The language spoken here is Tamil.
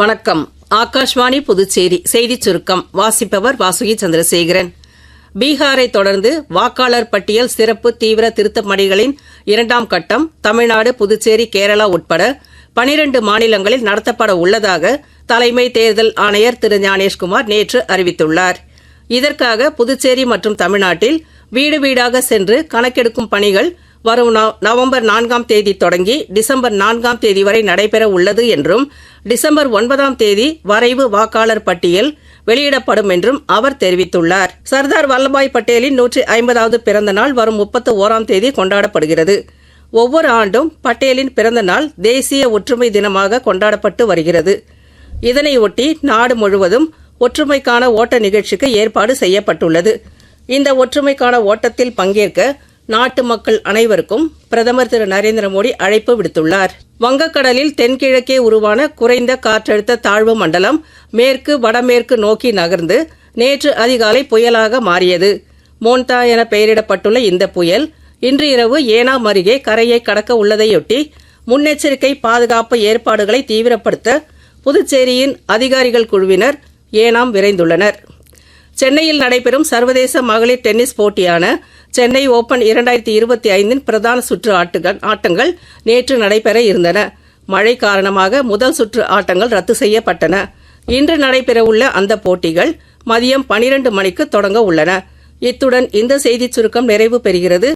வணக்கம். ஆகாஷ்வாணி புதுச்சேரி செய்திச் சுருக்கம் வாசிப்பவர் வாசுகி சந்திரசேகரன். பீகாரை தொடர்ந்து வாக்காளர் பட்டியல் சிறப்பு தீவிர திருத்தப் பணிகளின் 2ஆம் கட்டம் தமிழ்நாடு, புதுச்சேரி, கேரளா உட்பட 12 மாநிலங்களில் நடத்தப்பட உள்ளதாக தலைமை தேர்தல் ஆணையர் திரு ஞானேஷ்குமார் நேற்று அறிவித்துள்ளார். இதற்காக புதுச்சேரி மற்றும் தமிழ்நாட்டில் வீடு வீடாக சென்று கணக்கெடுக்கும் பணிகள் வரும் நவம்பர் 4ஆம் தேதி தொடங்கி டிசம்பர் 4ஆம் தேதி வரை நடைபெற உள்ளது என்றும், டிசம்பர் 9ஆம் தேதி வரைவு வாக்காளர் பட்டியல் வெளியிடப்படும் என்றும் அவர் தெரிவித்துள்ளார். சர்தார் வல்லபாய் பட்டேலின் 150வது பிறந்த நாள் வரும் 31ஆம் தேதி கொண்டாடப்படுகிறது. ஒவ்வொரு ஆண்டும் பட்டேலின் பிறந்த நாள் தேசிய ஒற்றுமை தினமாக கொண்டாடப்பட்டு வருகிறது. இதனையொட்டி நாடு முழுவதும் ஒற்றுமைக்கான ஓட்ட நிகழ்ச்சிக்கு ஏற்பாடு செய்யப்பட்டுள்ளது. இந்த ஒற்றுமைக்கான ஓட்டத்தில் பங்கேற்க நாட்டு மக்கள் அனைவருக்கும் பிரதமர் திரு நரேந்திர மோடி அழைப்பு விடுத்துள்ளார். வங்கக்கடலில் தென்கிழக்கே உருவான குறைந்த காற்றழுத்த தாழ்வு மண்டலம் மேற்கு வடமேற்கு நோக்கி நகர்ந்து நேற்று அதிகாலை புயலாக மாறியது. மோன்தா என பெயரிடப்பட்டுள்ள இந்த புயல் இன்று இரவு ஏனாம் அருகே கரையை கடக்க உள்ளதையொட்டி முன்னெச்சரிக்கை பாதுகாப்பு ஏற்பாடுகளை தீவிரப்படுத்த புதுச்சேரியின் அதிகாரிகள் குழுவினர் ஏனாம் விரைந்துள்ளனர். சென்னையில் நடைபெறும் சர்வதேச மகளிர் டென்னிஸ் போட்டியான சென்னை ஓபன் 2025 பிரதான சுற்று ஆட்டங்கள் நேற்று நடைபெற இருந்தன. மழை காரணமாக முதல் சுற்று ஆட்டங்கள் ரத்து செய்யப்பட்டன. இன்று நடைபெறவுள்ள அந்த போட்டிகள் மதியம் 12 மணிக்கு தொடங்க உள்ளன. இத்துடன் இந்த செய்திச் சுருக்கம் நிறைவு பெறுகிறது.